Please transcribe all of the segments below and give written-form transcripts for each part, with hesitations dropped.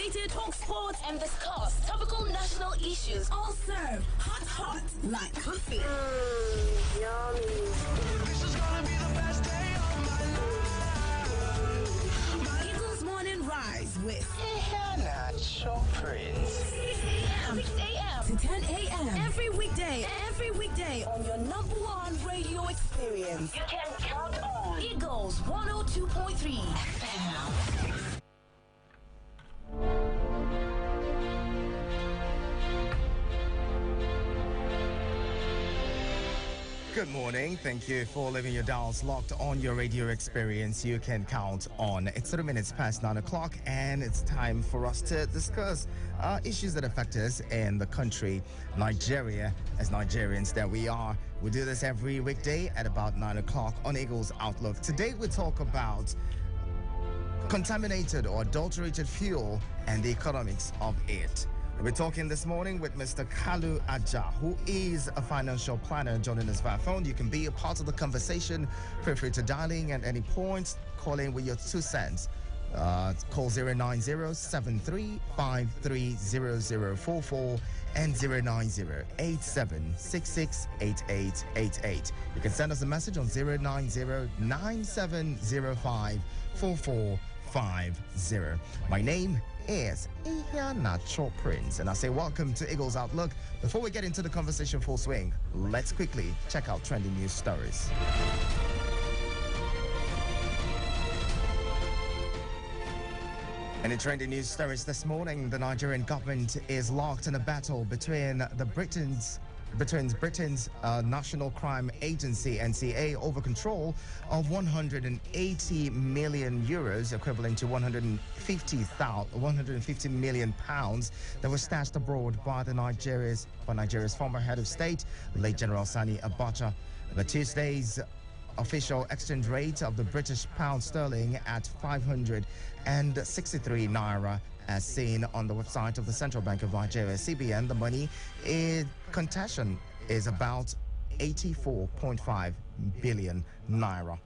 updated, talk sports, and discuss topical national issues. All served hot like coffee. Yummy. This is gonna be the best day of my life. Eagles Morning Rise with Iheanacho Prince. 6 a.m. to 10 a.m. Every weekday on your number one radio experience. You can count on Eagles 102.3 FM. Good morning. Thank you for leaving your dials locked on your radio experience. You can count on. It's 3 minutes past 9 o'clock, and it's time for us to discuss issues that affect us in the country, Nigeria, as Nigerians that we are. We do this every weekday at about 9 o'clock on Eagles Outlook. Today we talk about contaminated or adulterated fuel and the economics of it. We're talking this morning with Mr. Kalu Aja, who is a financial planner, joining us via phone. You can be a part of the conversation. Feel free to dial in at any point, call in with your 2 cents. Call 090-7353-0044 and 090-8766-8888. You can send us a message on 090-9705-4450. My name is Iheanacho Prince, and I say welcome to Eagles Outlook. Before we get into the conversation full swing, let's quickly check out trending news stories. In the trending news stories this morning, the Nigerian government is locked in a battle between Britain's National Crime Agency (NCA) over control of 180 million euros, equivalent to 150 million pounds, that was stashed abroad by Nigeria's former head of state, late General Sani Abacha. The Tuesday's official exchange rate of the British pound sterling at 563 naira, as seen on the website of the Central Bank of Nigeria, CBN. The money in contention is about 84.5 billion naira.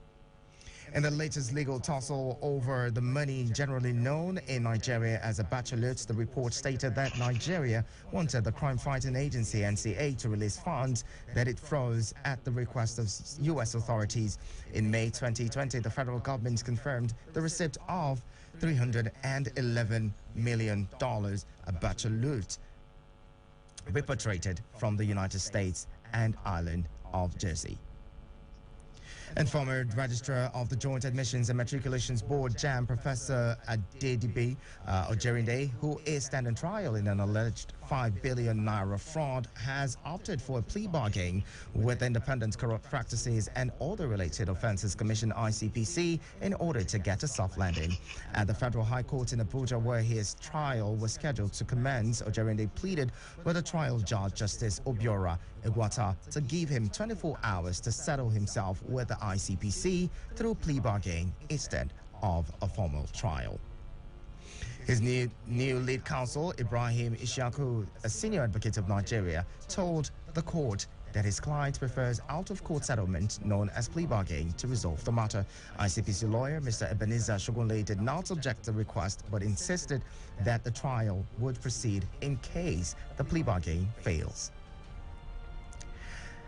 In the latest legal tussle over the money generally known in Nigeria as Abacha loot, the report stated that Nigeria wanted the crime-fighting agency NCA to release funds that it froze at the request of U.S. authorities. In May 2020, the federal government confirmed the receipt of $311 million Abacha loot repatriated from the United States and island of Jersey. And former Registrar of the Joint Admissions and Matriculations Board, JAM, Professor Adedibe Ojerinde, who is standing trial in an alleged 5 billion naira fraud, has opted for a plea bargain with Independent Corrupt Practices and Other Related Offences Commission (ICPC) in order to get a soft landing. At the Federal High Court in Abuja, where his trial was scheduled to commence, Ojerinde pleaded with the trial judge, Justice Obiora Igwata, to give him 24 hours to settle himself with the ICPC through plea bargain instead of a formal trial. His new lead counsel, Ibrahim Ishaku, a senior advocate of Nigeria, told the court that his client prefers out-of-court settlement known as plea bargain to resolve the matter. ICPC lawyer Mr. Ebenezer Shogunle did not object to the request, but insisted that the trial would proceed in case the plea bargain fails.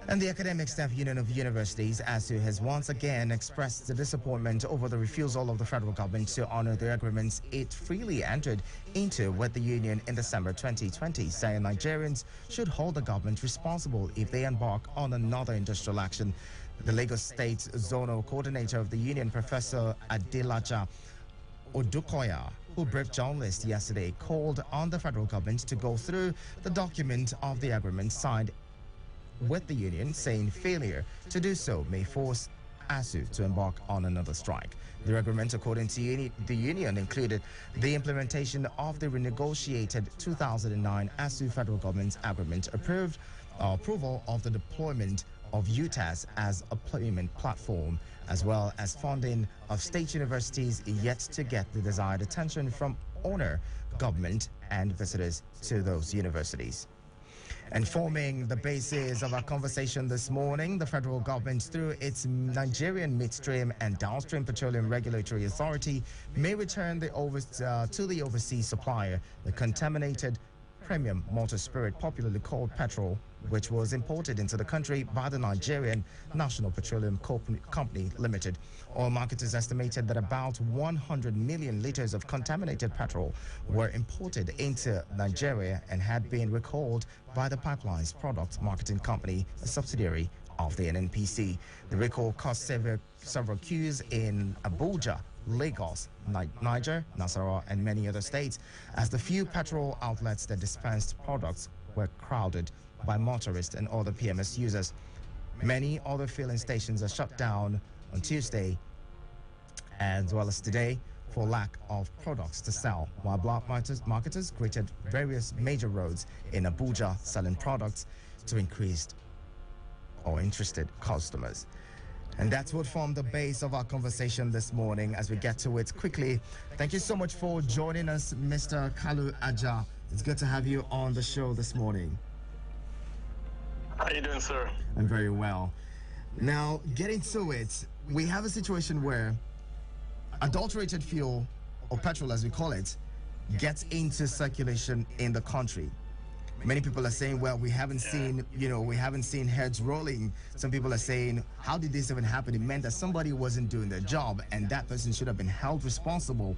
And the Academic Staff Union of Universities, ASU, has once again expressed the disappointment over the refusal of the federal government to honor the agreements it freely entered into with the union in December 2020, saying Nigerians should hold the government responsible if they embark on another industrial action. The Lagos State Zonal Coordinator of the union, Professor Adelaja Odukoya, who briefed journalists yesterday, called on the federal government to go through the document of the agreement signed with the union, saying failure to do so may force ASU to embark on another strike. The agreement, according to the union, included the implementation of the renegotiated 2009 ASU federal government agreement, approval of the deployment of UTAS as a payment platform, as well as funding of state universities yet to get the desired attention from owner, government, and visitors to those universities. And forming the basis of our conversation this morning, the federal government, through its Nigerian Midstream and Downstream Petroleum Regulatory Authority, may return to the overseas supplier the contaminated premium motor spirit, popularly called petrol, which was imported into the country by the Nigerian National Petroleum Company Limited. Oil marketers estimated that about 100 million liters of contaminated petrol were imported into Nigeria and had been recalled by the Pipeline's Product Marketing Company, a subsidiary of the NNPC. The recall caused several queues in Abuja, Lagos, Niger, Nasarawa, and many other states, as the few petrol outlets that dispensed products were crowded by motorists and other PMS users. Many other filling stations are shut down on Tuesday as well as today for lack of products to sell, while black marketers greeted various major roads in Abuja selling products to increased or interested customers. And that's what formed the base of our conversation this morning. As we get to it quickly, thank you so much for joining us, Mr. Kalu Aja. It's good to have you on the show this morning. How are you doing, sir? I'm very well. Now, getting to it, we have a situation where adulterated fuel, or petrol as we call it, gets into circulation in the country. Many people are saying, well, we haven't seen heads rolling. Some people are saying, how did this even happen? It meant that somebody wasn't doing their job and that person should have been held responsible.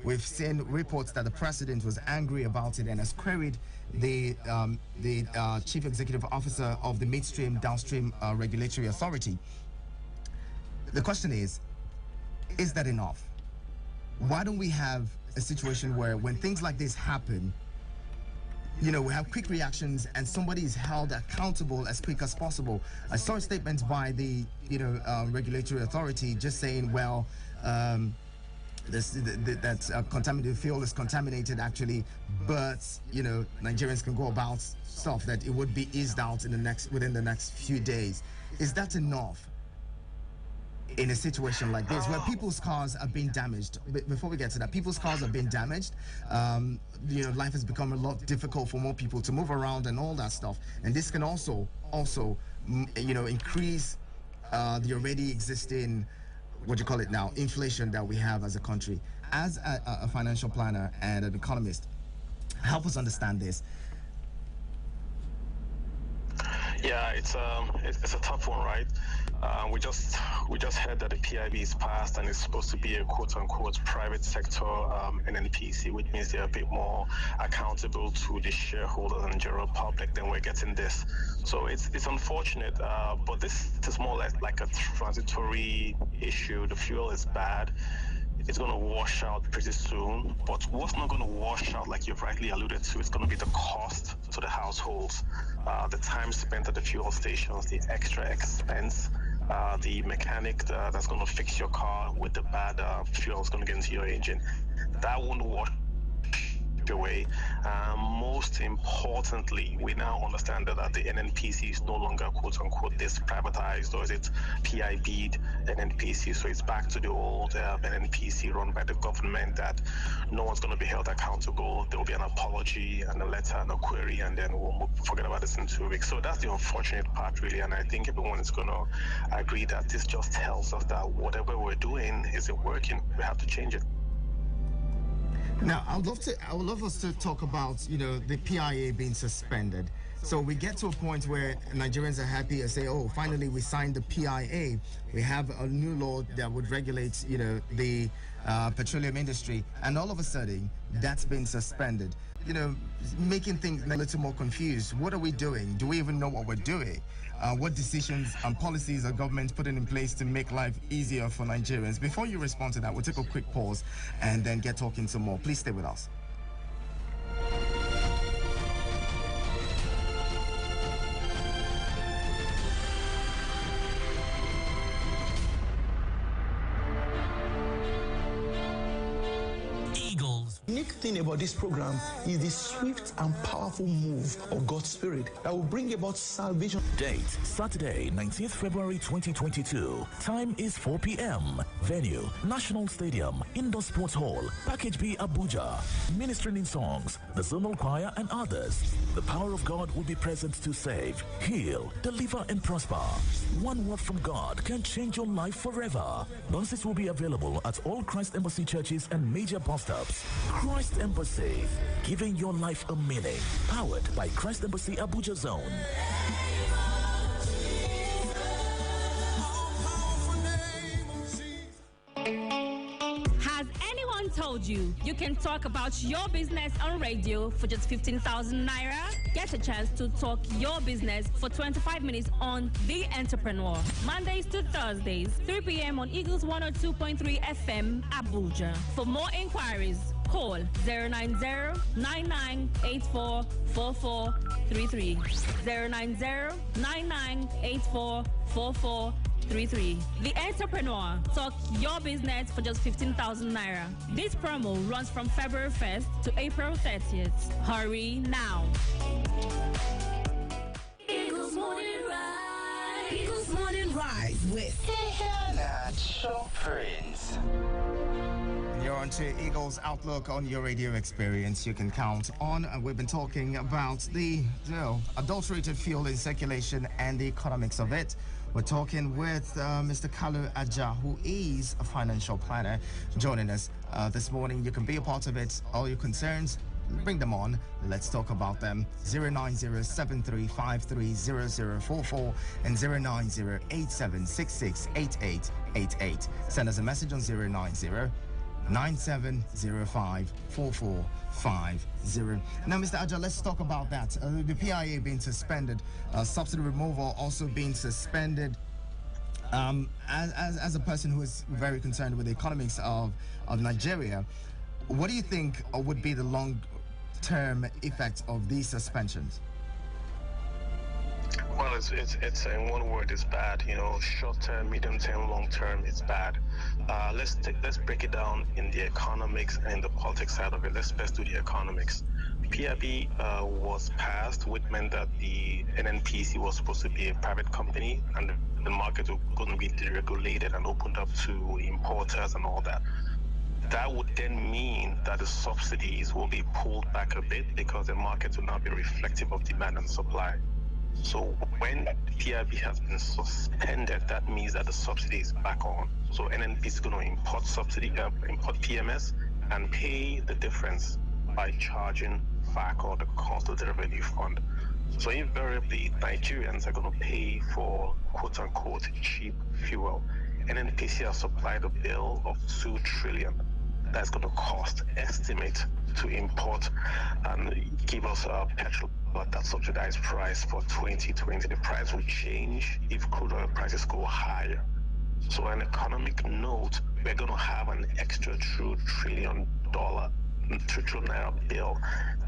We've seen reports that the president was angry about it and has queried the chief executive officer of the Midstream Downstream Regulatory Authority. The question is that enough? Why don't we have a situation where when things like this happen, we have quick reactions and somebody is held accountable as quick as possible? I saw a statement by the, regulatory authority just saying, well, contaminated fuel is contaminated actually, but, Nigerians can go about stuff that it would be eased out within the next few days. Is that enough in a situation like this where people's cars are being damaged? Before we get to that, people's cars are being damaged. Life has become a lot difficult for more people to move around and all that stuff. And this can also increase the already existing, inflation that we have as a country. As a financial planner and an economist, help us understand this. Yeah, it's a tough one, right? We just heard that the PIB is passed and it's supposed to be a quote-unquote private sector NNPC, which means they're a bit more accountable to the shareholders and general public than we're getting this. So it's unfortunate, but this is more or less like a transitory issue. The fuel is bad. It's going to wash out pretty soon, but what's not going to wash out, like you've rightly alluded to, is going to be the cost to the households, the time spent at the fuel stations, the extra expense, the mechanic that's going to fix your car with the bad fuel is going to get into your engine. That won't wash away. Most importantly, we now understand that the NNPC is no longer quote-unquote this privatized, or is it PIB'd NNPC? So it's back to the old NNPC run by the government that no one's going to be held accountable. There will be an apology and a letter and a query, and then we'll forget about this in 2 weeks. So that's the unfortunate part, really, and I think everyone is going to agree that this just tells us that whatever we're doing isn't working. We have to change it. Now, I would love us to talk about, the PIA being suspended. So we get to a point where Nigerians are happy and say, oh, finally we signed the PIA. We have a new law that would regulate, the petroleum industry. And all of a sudden, that's been suspended. Making things a little more confused. What are we doing? Do we even know what we're doing? What decisions and policies are government putting in place to make life easier for Nigerians? Before you respond to that, we'll take a quick pause and then get talking some more. Please stay with us. unique thing about this program is the swift and powerful move of God's Spirit that will bring about salvation. Date, Saturday, 19th February 2022. Time is 4 p.m. Venue, National Stadium, Indoor Sports Hall, Package B, Abuja. Ministering in songs, the Zonal Choir and others. The power of God will be present to save, heal, deliver and prosper. One word from God can change your life forever. Buses will be available at all Christ Embassy churches and major bus stops. Christ Embassy, giving your life a meaning. Powered by Christ Embassy Abuja Zone. Has anyone told you you can talk about your business on radio for just 15,000 naira? Get a chance to talk your business for 25 minutes on The Entrepreneur. Mondays to Thursdays, 3 p.m. on Eagles 102.3 FM, Abuja. For more inquiries, call 090-9984-4433. 090-9984-4433. The Entrepreneur. Talk your business for just 15,000 naira. This promo runs from February 1st to April 30th. Hurry now. Eagles Morning Rise. Eagles Morning Rise with Iheanacho Prince. You're on to Eagles Outlook on your radio experience. You can count on. We've been talking about the adulterated fuel in circulation and the economics of it. We're talking with Mr. Kalu Aja, who is a financial planner, joining us this morning. You can be a part of it. All your concerns, bring them on. Let's talk about them. 090-7353-0044 and 090-8766-8888. Send us a message on 090-9705-4450. Now, Mr. Aja, let's talk about that. The PIA being suspended, subsidy removal also being suspended. As a person who is very concerned with the economics of Nigeria, what do you think would be the long-term effects of these suspensions? Well, it's in one word, it's bad. You know, short term, medium term, long term, it's bad. Let's break it down in the economics and in the politics side of it. Let's first do the economics. PIB was passed, which meant that the NNPC was supposed to be a private company, and the market was going to be deregulated and opened up to importers and all that. That would then mean that the subsidies will be pulled back a bit because the market will now be reflective of demand and supply. So when PIB has been suspended, that means that the subsidy is back on. So NNP is going to import PMS and pay the difference by charging back all the cost of the revenue fund. So invariably, Nigerians are going to pay for quote-unquote cheap fuel. NNPC has supplied a bill of 2 trillion. That's going to cost, estimate, to import and give us petrol at that subsidized price for 2020. The price will change if crude oil prices go higher. So on an economic note, we're going to have an extra $2 trillion naira bill.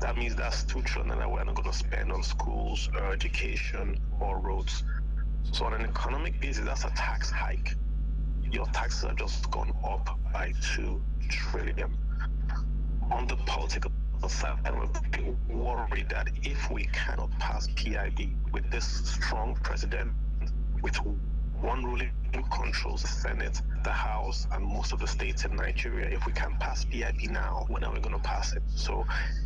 That means that's 2 trillion naira we're not going to spend on schools or education or roads. So on an economic basis, that's a tax hike. Your taxes have just gone up by 2 trillion. On the political side, we're worried that if we cannot pass PIB with this strong president, with one ruling controls the Senate, the House, and most of the states in Nigeria, if we can pass PIB now, when are we going to pass it? So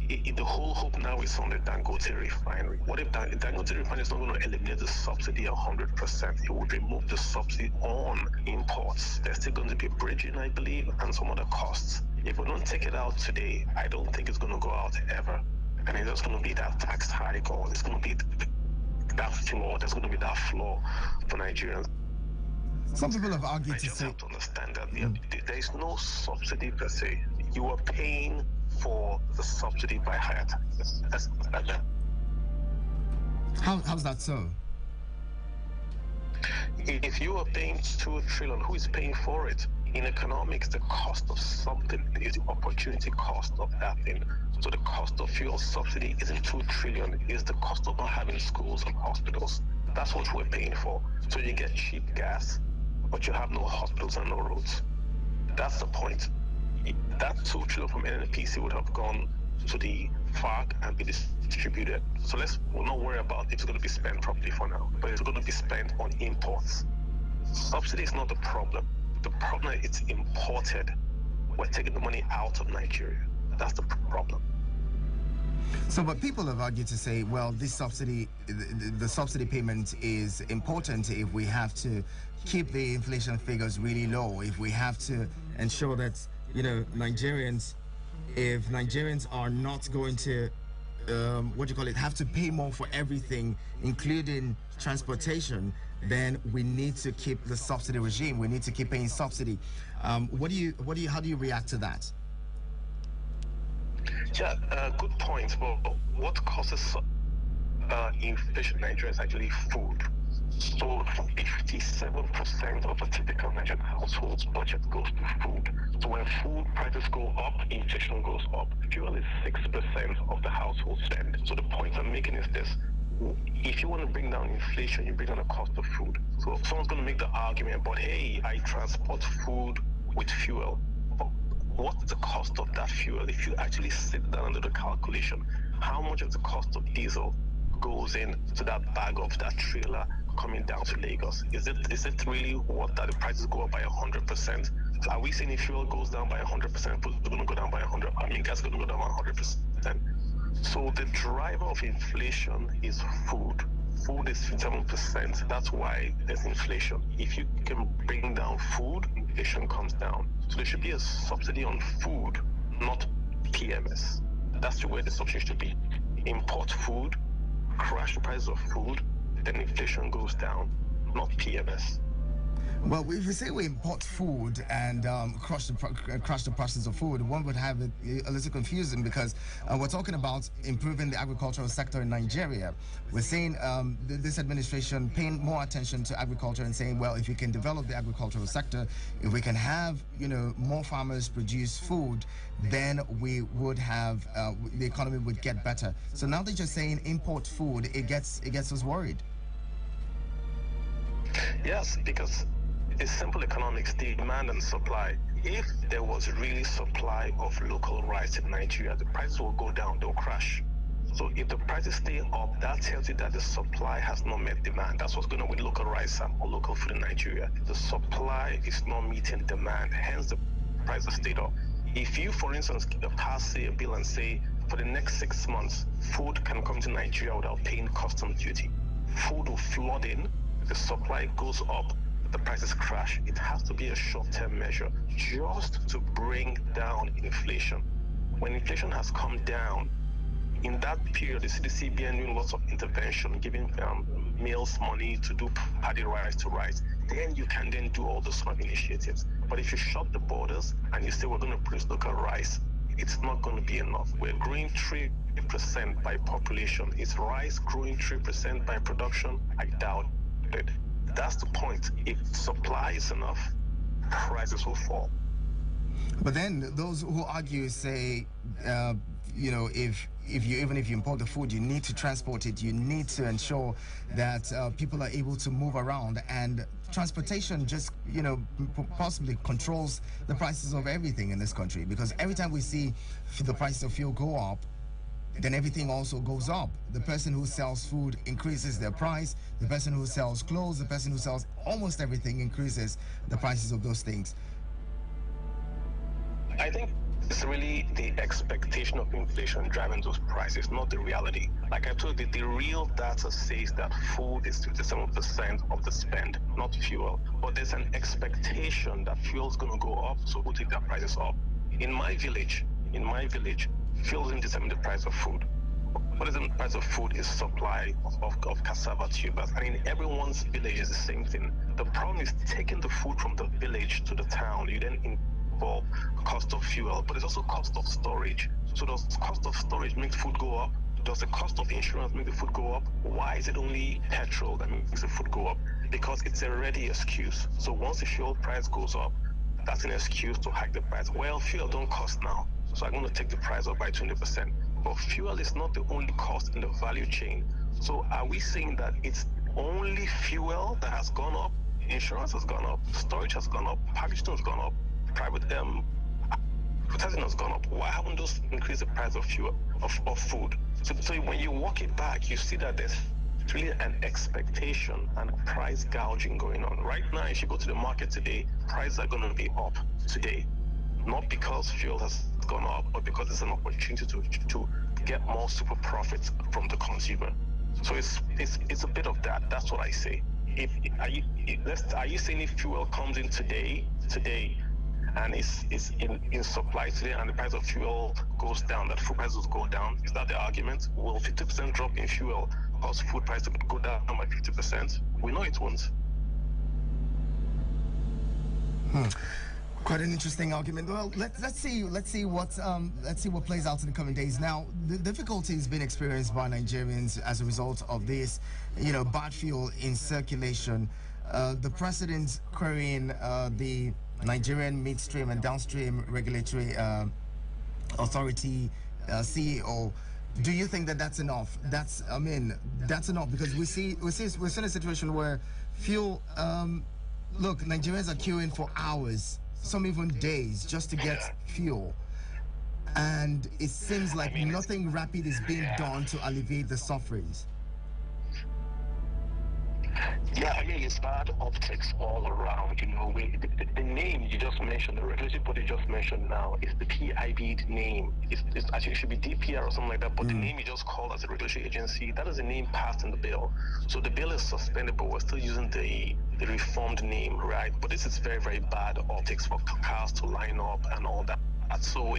the whole hope now is on the Dangote Refinery. What if Dangote Refinery is not going to eliminate the subsidy 100%? It would remove the subsidy on imports. There's still going to be bridging, I believe, and some other costs. If we don't take it out today, I don't think it's going to go out ever. And it's just going to be that tax hike, or it's going to be that floor. There's going to be that floor for Nigerians. Some people have argued to say, have to understand that there is no subsidy per se. You are paying for the subsidy by higher taxes. How's that so? If you are paying 2 trillion, who is paying for it? In economics, the cost of something is the opportunity cost of that thing. So the cost of fuel subsidy isn't 2 trillion, it's the cost of not having schools and hospitals. That's what we're paying for. So you get cheap gas, but you have no hospitals and no roads. That's the point. that 2 trillion from NNPC would have gone to the FARC and be distributed. So let's not worry about if it's going to be spent properly for now, but it's going to be spent on imports. Subsidy is not the problem. The problem is it's imported. We're taking the money out of Nigeria. That's the problem. So, but people have argued to say, well, this subsidy, the subsidy payment is important if we have to keep the inflation figures really low, if we have to ensure that, Nigerians, if Nigerians are not going to, have to pay more for everything, including transportation, then we need to keep the subsidy regime. We need to keep paying subsidy. How do you react to that? Yeah, good point. But what causes inflation in Nigeria is actually food. So 57% of a typical Nigerian household's budget goes to food. So when food prices go up, inflation goes up. Fuel is 6% of the household spend. So the point I'm making is this. If you want to bring down inflation, you bring down the cost of food. So someone's going to make the argument about, hey, I transport food with fuel. But what is the cost of that fuel? If you actually sit down and do the calculation, how much of the cost of diesel goes in to that bag of that trailer coming down to Lagos? Is it really worth that the prices go up by 100%? Are we saying if fuel goes down by 100%, food is going to go down by 100%? I mean, gas is going to go down by 100%. So the driver of inflation is food. Food is 7%. That's why there's inflation. If you can bring down food, inflation comes down. So there should be a subsidy on food, not PMS. That's where the subsidy should be. Import food, crash the price of food, then inflation goes down, not PMS. Well, if we say we import food and crush the prices of food, one would have it a little confusing because we're talking about improving the agricultural sector in Nigeria. We're saying this administration paying more attention to agriculture and saying, well, if we can develop the agricultural sector, if we can have more farmers produce food, then we would have the economy would get better. So now they're just saying import food, it gets us worried. Yes, because it's simple economics, demand and supply. If there was really supply of local rice in Nigeria, the prices will go down, they'll crash. So if the prices stay up, that tells you that the supply has not met demand. That's what's going on with local rice or local food in Nigeria. The supply is not meeting demand, hence the prices stayed up. If you, for instance, pass a bill and say, for the next 6 months, food can come to Nigeria without paying customs duty. Food will flood in, the supply goes up, the prices crash. It has to be a short-term measure just to bring down inflation. When inflation has come down, in that period, the CBN doing lots of intervention, giving meals money to do paddy rice to rice. Then you can then do all those smart initiatives. But if you shut the borders and you say we're going to produce local rice, it's not going to be enough. We're growing 3% by population. Is rice growing 3% by production? I doubt it. That's the point. If supply is enough, prices will fall. But then those who argue say, if you import the food, you need to transport it. You need to ensure that people are able to move around, and transportation just possibly controls the prices of everything in this country. Because every time we see the prices of fuel go up, then everything also goes up. The person who sells food increases their price. The person who sells clothes, the person who sells almost everything increases the prices of those things. I think it's really the expectation of inflation driving those prices, not the reality. Like I told you, the real data says that food is 57% of the spend, not fuel. But there's an expectation that fuel is going to go up, so we'll take their prices up. In my village, fuel isn't determining the price of food. What is the price of food is supply of cassava tubers. And in everyone's village is the same thing. The problem is taking the food from the village to the town. You then involve cost of fuel, but it's also cost of storage. So does cost of storage make food go up? Does the cost of insurance make the food go up? Why is it only petrol that makes the food go up? Because it's a ready excuse. So once the fuel price goes up, that's an excuse to hike the price. Well, fuel don't cost now, so I'm going to take the price up by 20%. But fuel is not the only cost in the value chain. So are we saying that it's only fuel that has gone up? Insurance has gone up, storage has gone up, packaging has gone up, private Advertising has gone up. Why haven't those increased the price of fuel, of food? So when you walk it back, you see that there's really an expectation and price gouging going on. Right now, if you go to the market today, prices are going to be up today. Not because fuel has gone up, but because it's an opportunity to get more super profits from the consumer. So it's a bit of that. That's what I say. Are you saying if fuel comes in today, and it's in supply today, and the price of fuel goes down, that food prices go down? Is that the argument? Will 50% drop in fuel cause food price to go down by 50%? We know it won't. Quite an interesting argument. Well, let's see what plays out in the coming days. Now, the difficulties being experienced by Nigerians as a result of this, bad fuel in circulation. The president querying the Nigerian midstream and downstream regulatory authority CEO. Do you think that that's enough? That's enough, because we're seeing a situation where fuel. Look, Nigerians are queuing for hours, some even days, just to get fuel, and it seems like nothing rapid is being done to alleviate the sufferings. Yeah, it's bad optics all around. The name you just mentioned, the regulatory body you just mentioned now, is the PIB name. It's actually, it should be DPR or something like that, but the name you just called as a regulatory agency, that is the name passed in the bill. So the bill is suspended, but we're still using the reformed name, right? But this is very, very bad optics for cars to line up and all that. So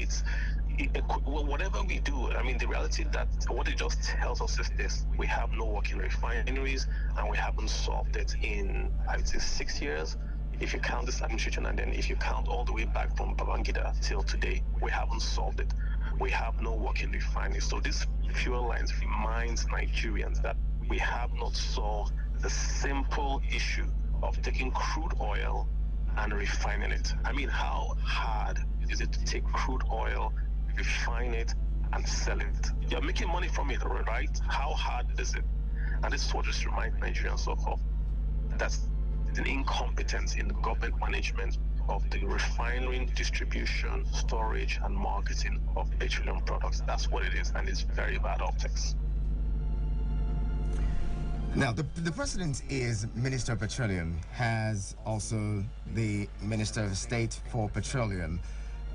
whatever we do, the reality that what it just tells us is this: we have no working refineries, and we haven't solved it in, I would say, 6 years. If you count this administration, and then if you count all the way back from Babangida till today, we haven't solved it. We have no working refineries. So this fuel lines reminds Nigerians that we have not solved the simple issue of taking crude oil and refining it. How hard is it to take crude oil, refine it, and sell it? You're making money from it, right? How hard is it? And this is what just reminds Nigerians of that's an incompetence in the government management of the refining, distribution, storage, and marketing of petroleum products. That's what it is, and it's very bad optics. Now, the president is Minister of Petroleum, has also the Minister of State for Petroleum.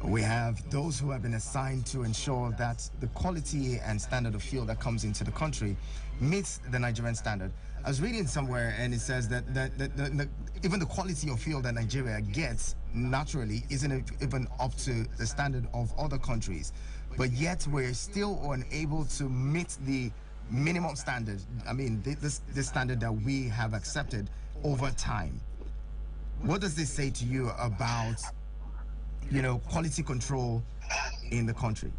We have those who have been assigned to ensure that the quality and standard of fuel that comes into the country meets the Nigerian standard. I was reading somewhere, and it says that even the quality of fuel that Nigeria gets naturally isn't even up to the standard of other countries. But yet we're still unable to meet the minimum standard. This standard that we have accepted over time. What does this say to you about, quality control in the country?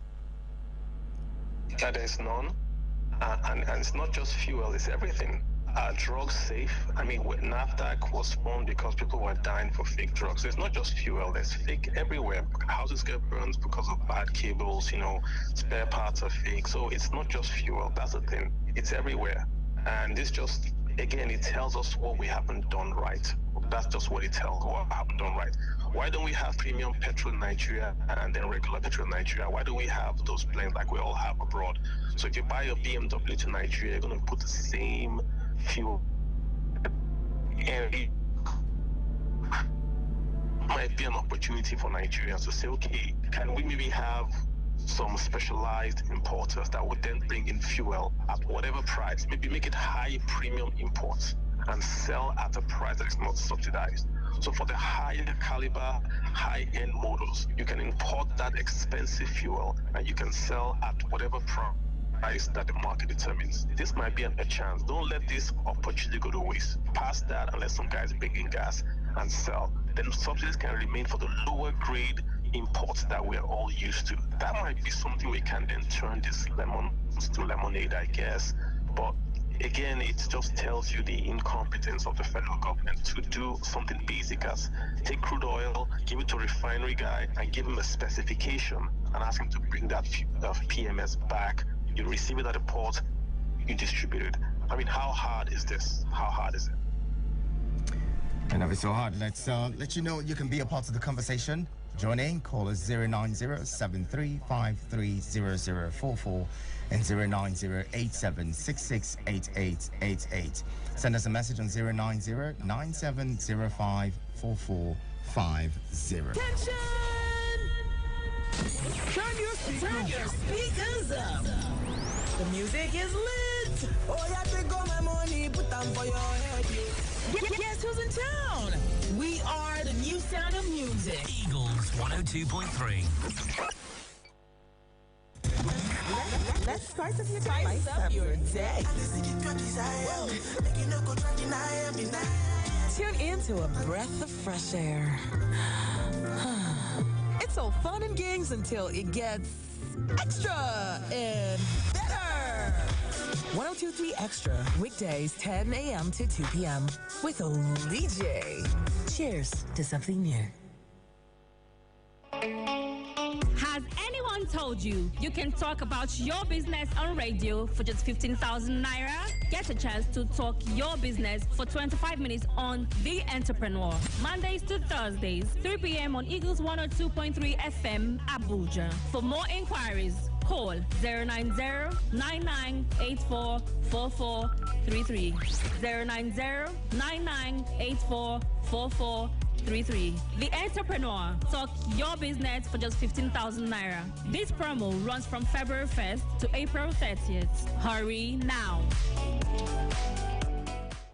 That there's none, and it's not just fuel; it's everything. Are drugs safe? NAFDAC was formed because people were dying for fake drugs. So it's not just fuel, there's fake everywhere. Houses get burned because of bad cables, spare parts are fake. So it's not just fuel, that's the thing. It's everywhere. And this just, again, it tells us what we haven't done right. That's just what it tells, what we haven't done right. Why don't we have premium petrol in Nigeria and then regular petrol in Nigeria? Why don't we have those planes like we all have abroad? So if you buy a BMW to Nigeria, you're going to put the same fuel, and it might be an opportunity for Nigerians to say, okay, can we maybe have some specialized importers that would then bring in fuel at whatever price, maybe make it high premium imports and sell at a price that is not subsidized. So for the higher caliber, high-end models, you can import that expensive fuel and you can sell at whatever price that the market determines. This might be a chance. Don't let this opportunity go to waste. Past that, and let some guys bring in gas and sell. Then subsidies can remain for the lower grade imports that we're all used to. That might be something we can then turn this lemons to lemonade, I guess. But again, it just tells you the incompetence of the federal government to do something basic as take crude oil, give it to a refinery guy, and give him a specification and ask him to bring that PMS back. You receive it at the port, you distribute it. How hard is this? How hard is it? And it's so hard. Let's let you know you can be a part of the conversation. join in. Call us 090-7353-0044 and 090-8766-8888. Send us a message on 090-9705-4450. Attention! Turn your speakers up. The music is lit. Oh, yeah, take all my money, put them for your head. Guess who's in town? We are the new sound of music. Eagles 102.3. Let's spice up your day. Tune into a breath of fresh air. It's all fun and games until it gets extra and better. 102.3 Extra, weekdays 10 a.m. to 2 p.m. with Olije. Cheers to something new. Has anyone told you you can talk about your business on radio for just 15,000 naira? Get a chance to talk your business for 25 minutes on The Entrepreneur. Mondays to Thursdays, 3 p.m. on Eagles 102.3 FM, Abuja. For more inquiries, call 090-9984-4433. 090-9984-4433. The Entrepreneur. Talk your business for just 15,000 naira. This promo runs from February 1st to April 30th. Hurry now.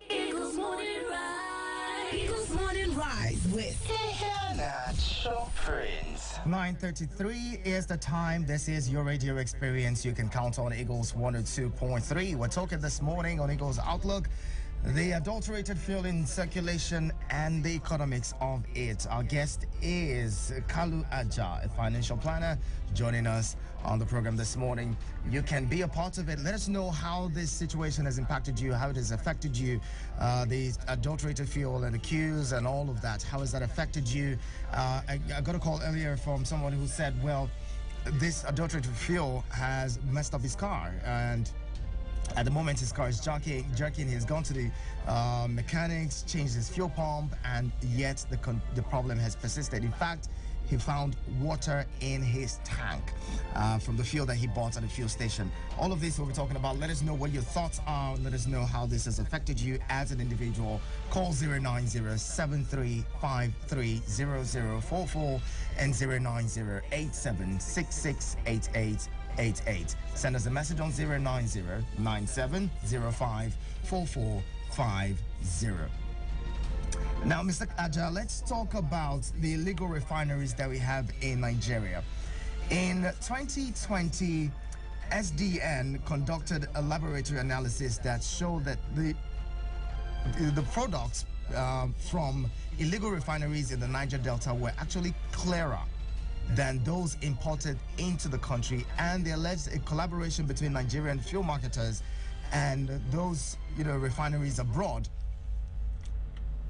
Eagles Morning Rise. Eagles Morning Rise with Iheanacho Prince. 9:33 is the time. This is your radio experience. You can count on Eagles 102.3. We're talking this morning on Eagles Outlook, the adulterated fuel in circulation and the economics of it. Our guest is Kalu Aja, a financial planner, joining us on the program this morning. You can be a part of it. Let us know how this situation has impacted you, how it has affected you, the adulterated fuel and the queues and all of that. How has that affected you? I got a call earlier from someone who said, well, this adulterated fuel has messed up his car, and at the moment, his car is jerking. He's gone to the mechanics, changed his fuel pump, and yet the problem has persisted. In fact, he found water in his tank from the fuel that he bought at the fuel station. All of this we'll be talking about. Let us know what your thoughts are. Let us know how this has affected you as an individual. Call 090-7353-0044 and 090-8766-8888. Send us a message on 090-9705-4450. Now, Mr. Aja, let's talk about the illegal refineries that we have in Nigeria. In 2020, SDN conducted a laboratory analysis that showed that the products from illegal refineries in the Niger Delta were actually clearer than those imported into the country, and they alleged a collaboration between Nigerian fuel marketers and those refineries abroad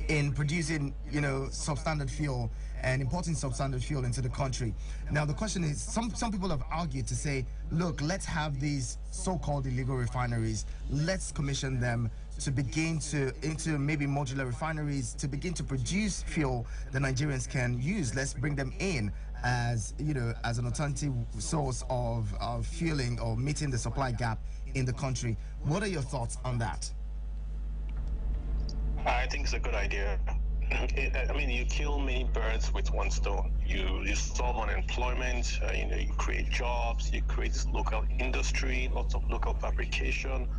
in producing substandard fuel and importing substandard fuel into the country. Now the question is, some people have argued to say, look, let's have these so-called illegal refineries, let's commission them to begin to into maybe modular refineries to begin to produce fuel the Nigerians can use. Let's bring them in as as an alternative source of fueling or meeting the supply gap in the country. What are your thoughts on that? I think it's a good idea. I mean, you kill many birds with one stone. You solve unemployment, you create jobs, you create local industry, lots of local fabrication.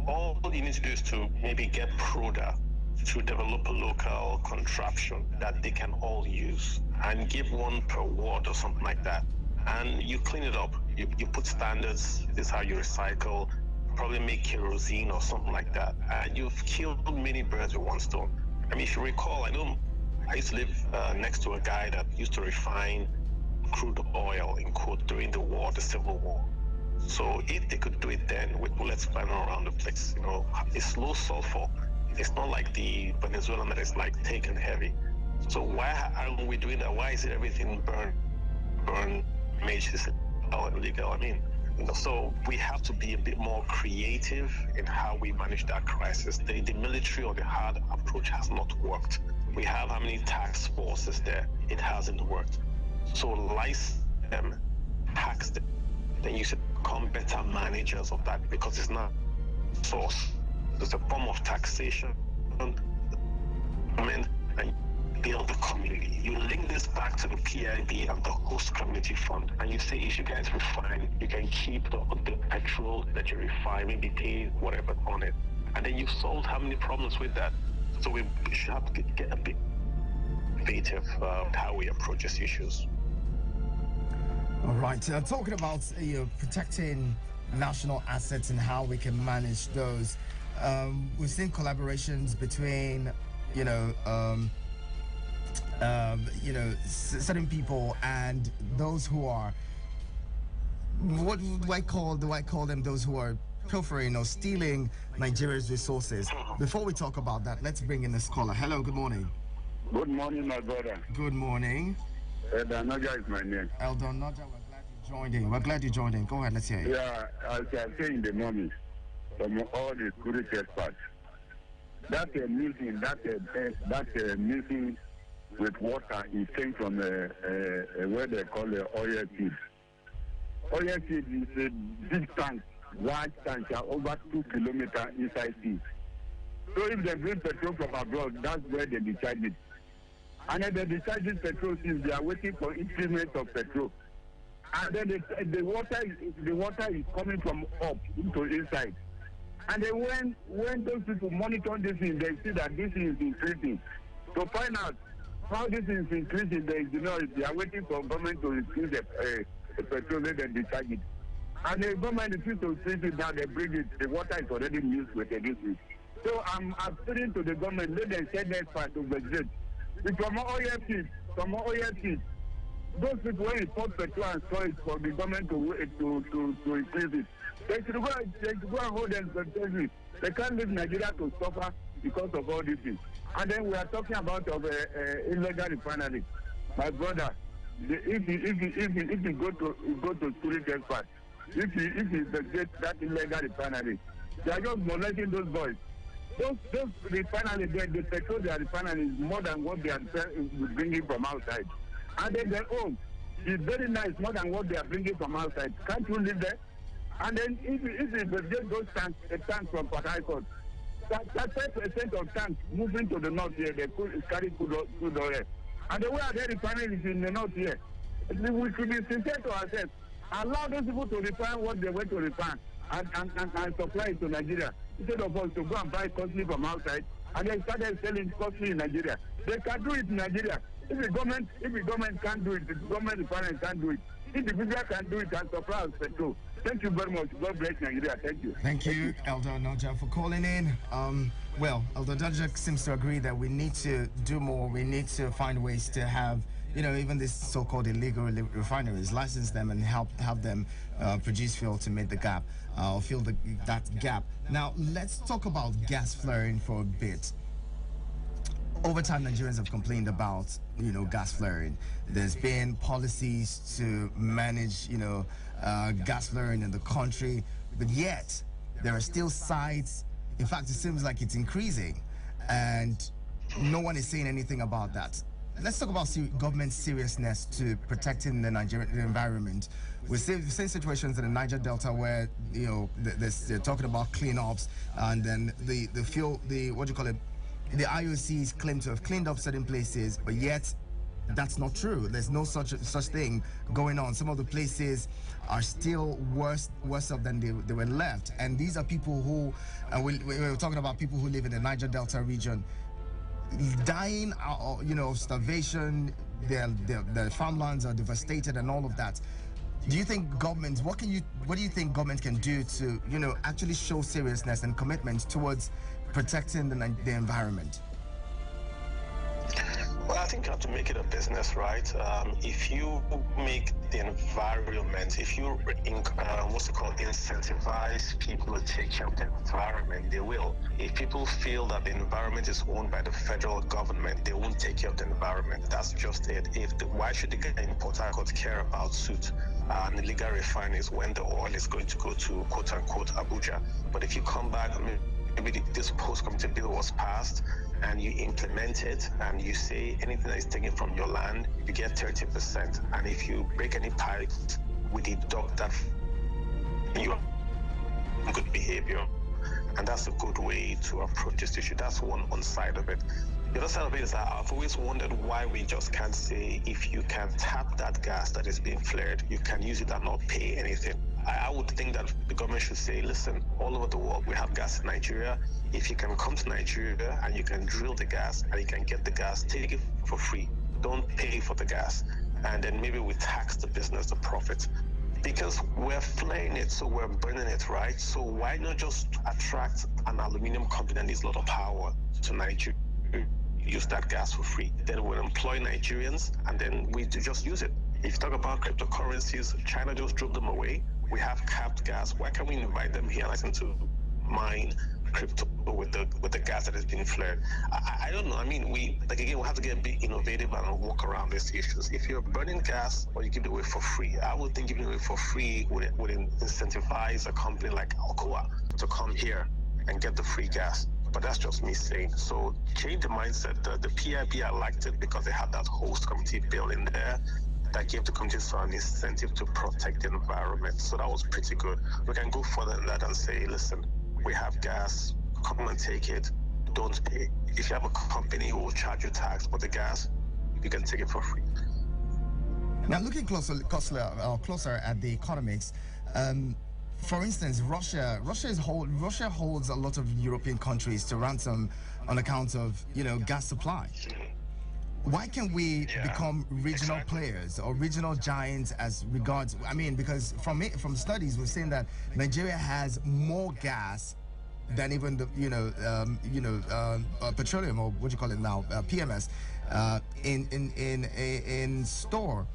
All you need to do is to maybe get Proda to develop a local contraption that they can all use and give one per ward or something like that. And you clean it up. You put standards. This is how you recycle. Probably make kerosene or something like that. And you've killed many birds with one stone. I mean, if you recall, I used to live next to a guy that used to refine crude oil, in quote, during the war, the Civil War. So if they could do it then with bullets flying around the place, it's low sulfur. It's not like the Venezuelan that is like thick and heavy. So why aren't we doing that? Why is it everything burn, mage is illegal? I mean, so we have to be a bit more creative in how we manage that crisis. The military or the hard approach has not worked. We have how many task forces there? It hasn't worked. So license them, tax them, then you should become better managers of that, because it's not source. It's a form of taxation. And build the community. You link this back to the PIB and the host community fund, and you say if you guys refine, you can keep the petrol that you refine, maybe pay whatever on it, and then you've solved how many problems with that. So we should have to get a bit innovative how we approach these issues. All right, talking about protecting national assets and how we can manage those. We've seen collaborations between certain people and those who are, what do I call them, those who are pilfering or stealing Nigeria's resources. Before we talk about that, let's bring in this caller. Hello, good morning. Good morning, my brother. Good morning. Iheanacho is my name. Iheanacho, we're glad you joined in. Go ahead, let's hear you. Yeah, as I say in the morning, from all the security experts, that missing with water, it came from where they call the oil field. Oil field is a big tank, large tank, over 2 kilometers inside sea. So if they bring petrol from abroad, that's where they discharge it. And then they discharge this petrol since they are waiting for increment of petrol. And then the water is coming from up into inside. And then when those people monitor this thing, they see that this is increasing. To find out how this is increasing, they are waiting for government to increase the petrol and then discharge it. And the government is to increase it now, they bring it, the water is already used with the district. So I'm appealing to the government, let them send expert to vegetate. From oil field, those people who import petrol and storage for the government to increase it. They should go and hold them successfully. They can't leave Nigeria to suffer because of all these things. And then we are talking about illegal refinery. My brother, if you go to security expert, if you get that illegal refinery, they are just molesting those boys. Those refineries, the petrol they are refining is more than what they are bringing from outside. And then their own is very nice, more than what they are bringing from outside. Can't you live there? And then if you get those tanks from Port Harcourt, that 5% of tanks moving to the north here, they could carry crude oil. And the way they refining is in the north here. We should be sincere to ourselves. Allow those people to refine what they want to refine and supply it to Nigeria. Instead of us to go and buy costly from outside, and they started selling costly in Nigeria. They can do it in Nigeria. If the government can't do it, the government refinery can't do it. Individual can do it and supply us petrol. Thank you very much. God bless Nigeria. Thank you. Thank you, Iheanacho, for calling in. Iheanacho seems to agree that we need to do more. We need to find ways to have, even these so-called illegal refineries, license them and help them produce fuel to make the gap, or fill that gap. Now, let's talk about gas flaring for a bit. Over time, Nigerians have complained about, gas flaring. There's been policies to manage, gas flaring in the country, but yet there are still sites. In fact, it seems like it's increasing, and no one is saying anything about that. Let's talk about government seriousness to protecting the Nigerian environment. We're seeing situations in the Niger Delta where they're talking about cleanups, and then the IOCs claim to have cleaned up certain places, but yet that's not true. There's no such thing going on. Some of the places are still worse off than they were left, and these are people who we were talking about people who live in the Niger Delta region, dying of starvation. Their farmlands are devastated and all of that. Do you think government, what do you think government can do to actually show seriousness and commitment towards protecting the environment? Well, I think you have to make it a business, right? If you make the environment, if you incentivize people to take care of the environment, they will. If people feel that the environment is owned by the federal government, they won't take care of the environment. That's just it. Why should the guy in Port Harcourt care about soot and illegal refineries when the oil is going to go to quote-unquote Abuja? But if you come back, maybe this post-committee bill was passed and you implement it and you say anything that is taken from your land, you get 30%. And if you break any pipes, we deduct that from your good behavior. And that's a good way to approach this issue. That's one side of it. The other side of it is that I've always wondered why we just can't say if you can tap that gas that is being flared, you can use it and not pay anything. I would think that the government should say, listen, all over the world we have gas in Nigeria. If you can come to Nigeria and you can drill the gas and you can get the gas, take it for free. Don't pay for the gas. And then maybe we tax the business, the profit. Because we're flaring it, so we're burning it, right? So why not just attract an aluminum company that needs a lot of power to Nigeria? Use that gas for free. Then we'll employ Nigerians, and then we just use it. If you talk about cryptocurrencies, China just drove them away. We have capped gas. Why can't we invite them here and ask them to mine crypto with the gas that is being flared? I don't know. I mean, we have to get a bit innovative and work around these issues. If you're burning gas or you give it away for free, I would think giving it away for free would incentivize a company like Alcoa to come here and get the free gas. But that's just me saying. So change the mindset. The PIB, I liked it because they had that host committee bill in there that gave the communities an incentive to protect the environment. So that was pretty good. We can go further than that and say, listen, we have gas, come and take it, don't pay. If you have a company who will charge you tax for the gas, you can take it for free. Now, looking closer at the economics, for instance, Russia holds a lot of European countries to ransom on account of, gas supply. Why can't we become regional players or regional giants as regards? I mean, because from studies we've seen that Nigeria has more gas than even the petroleum, or what do you call it now, PMS, in store.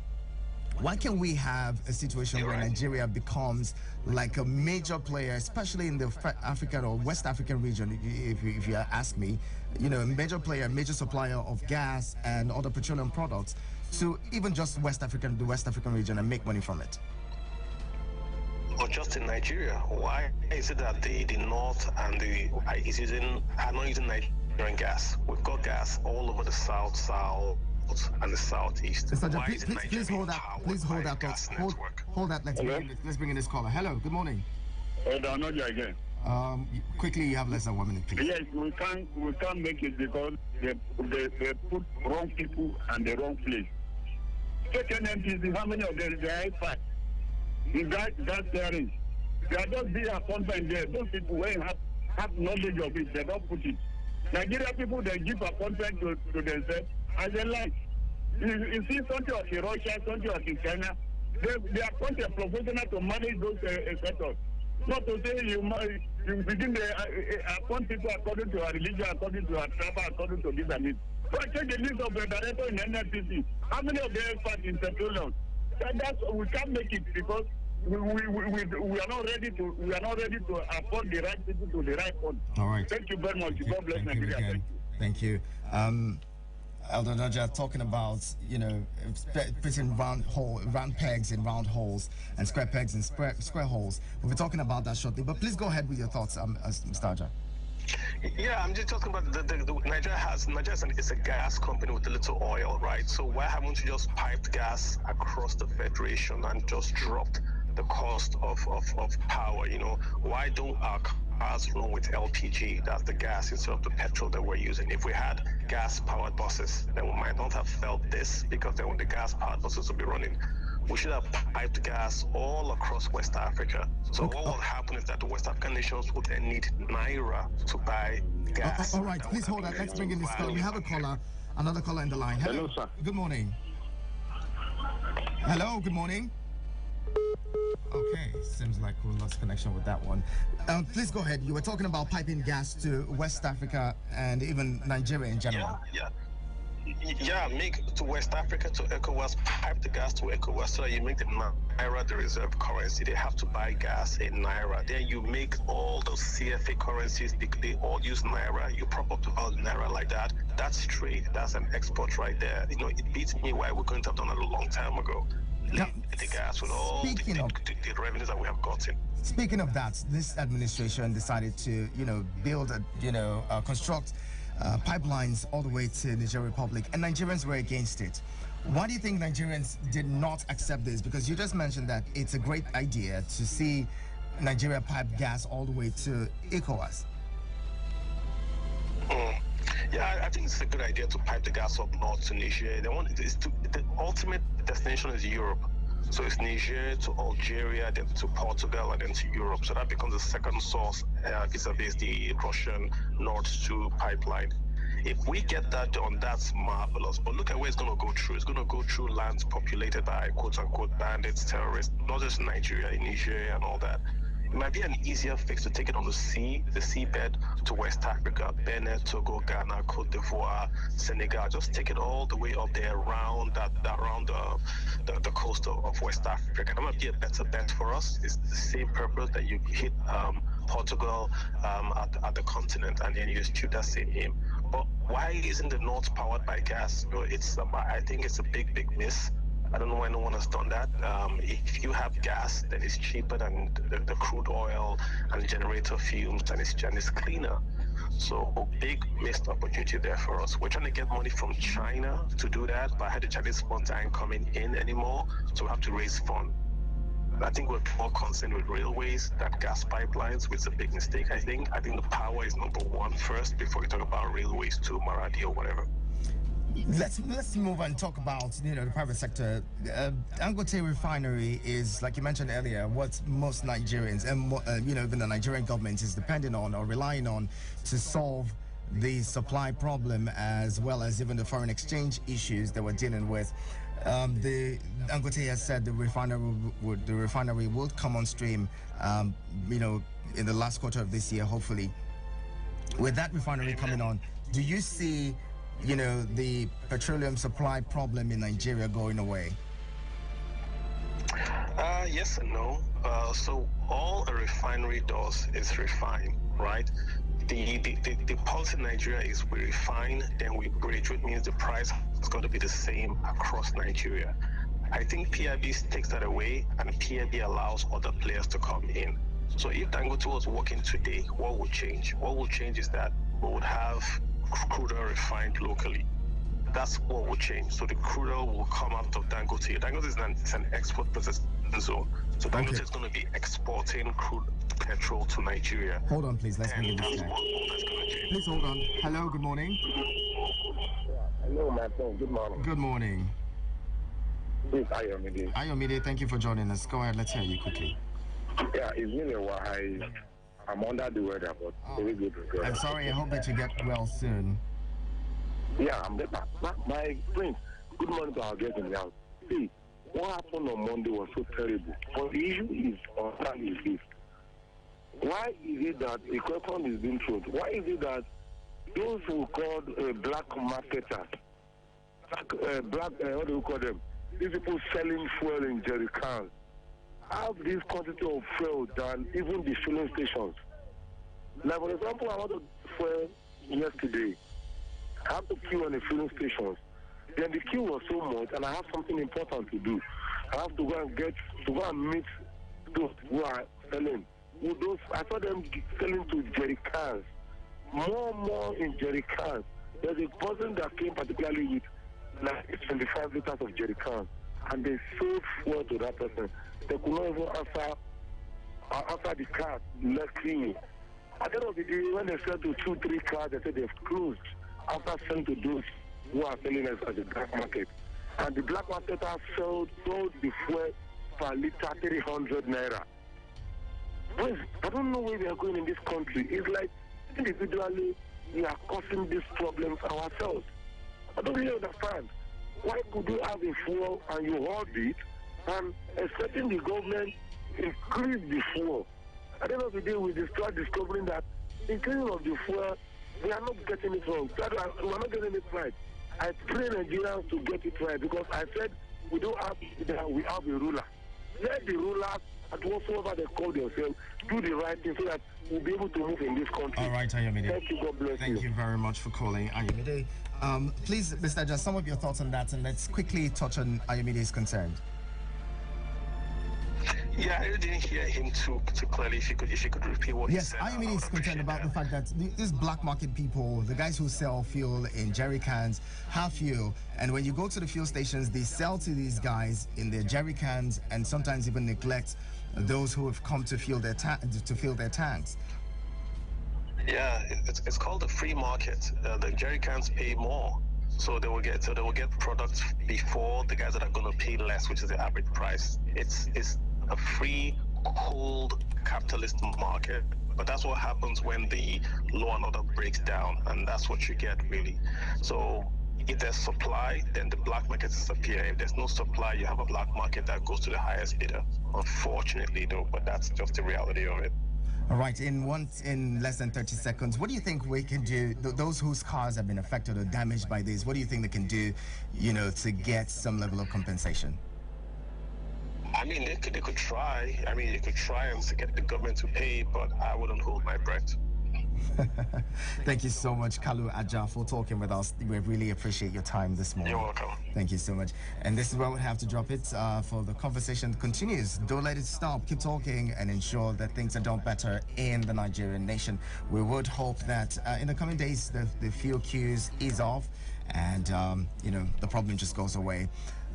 Why can't we have a situation where Nigeria becomes like a major player, especially in the African or West African region, if you ask me, a major player, major supplier of gas and other petroleum products to even just the West African region and make money from it? Or just in Nigeria? Why is it that the North and are not using Nigerian gas? We've got gas all over the South and the Southeast. Please hold that. Let's bring in this caller. Hello, good morning. Iheanacho again. Quickly, you have less than 1 minute, please. Yes, we can't make it because they put wrong people and the wrong place. Take NNPC, how many of them they fight? In gas hearings. They are just being appointment there. Those people who have knowledge of it, they don't put it. Nigeria people, they give appointment to themselves as they like. You see something like in Russia, something like in China, they appoint a professional to manage those sectors. Not to say you begin to appoint people according to our religion, according to our tribe, according to this and this. So I check the list of the director in NNPC. How many of them experts in petroleum? We can't make it because we are not ready to afford the right people to the right fund. All right. Thank you very much. God bless Nigeria. Thank you. Elder Naja talking about, putting round pegs in round holes and square pegs in square holes. We'll be talking about that shortly, but please go ahead with your thoughts, Mr. Aja. Yeah, I'm just talking about Nigeria is a gas company with a little oil, right? So why haven't you just piped gas across the federation and just dropped the cost of power? Why don't our cars run with LPG? That's the gas instead of the petrol that we're using. If we had gas-powered buses, then we might not have felt this, because then when the gas-powered buses will be running, we should have piped gas all across West Africa. So what will happen is that the West African nations would then need Naira to buy gas. All right, please hold on. Let's bring in this caller. We have another caller in the line. Hello, sir. Good morning. Hello, good morning. Okay, seems like we lost connection with that one. Please go ahead. You were talking about piping gas to West Africa and even Nigeria in general. Yeah, make to West Africa, to ECOWAS, pipe the gas to ECOWAS so that you make the Naira the reserve currency. They have to buy gas in Naira. Then you make all those CFA currencies, they all use Naira. You prop up the value of Naira like that. That's trade. That's an export right there. It beats me why we couldn't have done it a long time ago. the gas with all the revenues that we have gotten. Speaking of that, this administration decided to, build construct pipelines all the way to the Niger Republic, and Nigerians were against it. Why do you think Nigerians did not accept this? Because you just mentioned that it's a great idea to see Nigeria pipe gas all the way to ECOWAS. Yeah, I think it's a good idea to pipe the gas up north to Niger. The ultimate destination is Europe. So it's Niger to Algeria, then to Portugal, and then to Europe. So that becomes the second source vis-a-vis the Russian Nord Stream pipeline. If we get that done, that's marvelous. But look at where it's going to go through. It's going to go through lands populated by quote-unquote bandits, terrorists, not just Nigeria, in Niger and all that. It might be an easier fix to take it on the seabed to West Africa, Benin, Togo, Ghana, Cote d'Ivoire, Senegal. Just take it all the way up there around the coast of West Africa. That might be a better bet for us. It's the same purpose that you hit Portugal at the continent, and then you shoot that same aim. But why isn't the north powered by gas? I think it's a big miss. I don't know why no one has done that. If you have gas, then it's cheaper than the crude oil and the generator fumes, and it's cleaner. So a big missed opportunity there for us. We're trying to get money from China to do that, but I had the Chinese funds aren't coming in anymore, so we have to raise funds. I think we're more concerned with railways than gas pipelines, which is a big mistake, I think. I think the power is number one first before you talk about railways to Maradi or whatever. Let's move and talk about the private sector. Dangote Refinery is, like you mentioned earlier, what most Nigerians and even the Nigerian government is depending on or relying on to solve the supply problem, as well as even the foreign exchange issues that we're dealing with. The Dangote has said the refinery will come on stream, in the last quarter of this year, hopefully. With that refinery coming on, do you see the petroleum supply problem in Nigeria going away? Yes and no. So all a refinery does is refine, right? The policy in Nigeria is we refine, then we bridge, which means the price has got to be the same across Nigeria. I think PIB takes that away, and PIB allows other players to come in. So if Dangote was working today, what would change? What will change is that we would have crude oil refined locally. That's what will change. So the crude oil will come out of Dangote. Dangote is an export processing zone. So Dangote is going to be exporting crude petrol to Nigeria. Hold on, please. Let's bring this guy. Please hold on. Hello, good morning. Hello, my friend. Good morning. Good morning. This is Ayomide. Ayomide, thank you for joining us. Go ahead, let's hear you quickly. Yeah, it's been a while. I'm under the weather, but very good. I'm sorry, I hope that you get well soon. Yeah, I'm better. My friend, good morning to our guests in the house. See, what happened on Monday was so terrible. But the issue is this. Why is it that the question is being thrown? Why is it that those who call black marketers, what do you call them? These people selling fuel in jerry cans have this quantity of fuel than even the filling stations. Like, for example, I wanted fuel yesterday. I have to queue on the filling stations. Then the queue was so much, and I have something important to do. I have to go and meet those who are selling. I saw them selling to jerry cans. More in jerry cans. There's a person that came particularly with like 25 liters of jerry cans, and they sold fuel to that person. They could not even answer the car cleaning. At the end of the day, when they sell to 2-3 cars, they said they've closed after selling to those who are selling us at the black market. And the black market has sold the fuel per liter 300 naira. Well, I don't know where we are going in this country. It's like individually we are causing these problems ourselves. I don't really understand. Why could you have a fuel and you hold it and expecting the government increase the fuel? At the end of the day, we start discovering that increasing of the fuel, we are not getting it wrong. We are not getting it right. I pray Nigerians to get it right, because I said we don't have we have a ruler. Let the rulers, at whatsoever they call themselves, do the right thing so that we'll be able to move in this country. All right, Ayomide. Thank you. God bless you. Thank you very much for calling, Ayomide. Please, Mr. Just some of your thoughts on that, and let's quickly touch on Ayomide's concern. Yeah, I didn't hear him too clearly. If you could repeat what he Yes, said. I mean, he's concerned about the fact that these black market people, the guys who sell fuel in jerry cans, have fuel, and when you go to the fuel stations, they sell to these guys in their jerry cans, and sometimes even neglect those who have come to fill their tanks. Yeah, it's called the free market. The jerry cans pay more, so they will get products before the guys that are going to pay less, which is the average price. It's a free, cold capitalist market. But that's what happens when the law and order breaks down, and that's what you get, really. So if there's supply, then the black market disappears. If there's no supply, you have a black market that goes to the highest bidder. Unfortunately, though, but that's just the reality of it. All right, in less than 30 seconds, what do you think we can do, those whose cars have been affected or damaged by this, what do you think they can do, to get some level of compensation? I mean, they could try. I mean, they could try and get the government to pay, but I wouldn't hold my breath. Thank you so much, Kalu Aja, for talking with us. We really appreciate your time this morning. You're welcome. Thank you so much. And this is where we have to drop it for the conversation continues. Don't let it stop. Keep talking and ensure that things are done better in the Nigerian nation. We would hope that in the coming days, the fuel queues ease off and, the problem just goes away.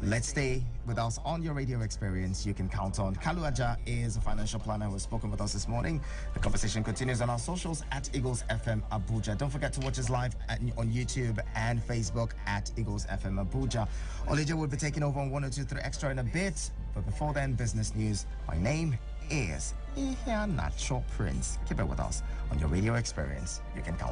Let's stay with us on your radio experience. You can count on. Kalu Aja is a financial planner who has spoken with us this morning. The conversation continues on our socials at Eagles FM Abuja. Don't forget to watch us live on YouTube and Facebook at Eagles FM Abuja. Olija will be taking over on 102.3 Extra in a bit. But before then, business news. My name is Iheanacho Prince. Keep it with us on your radio experience. You can count on.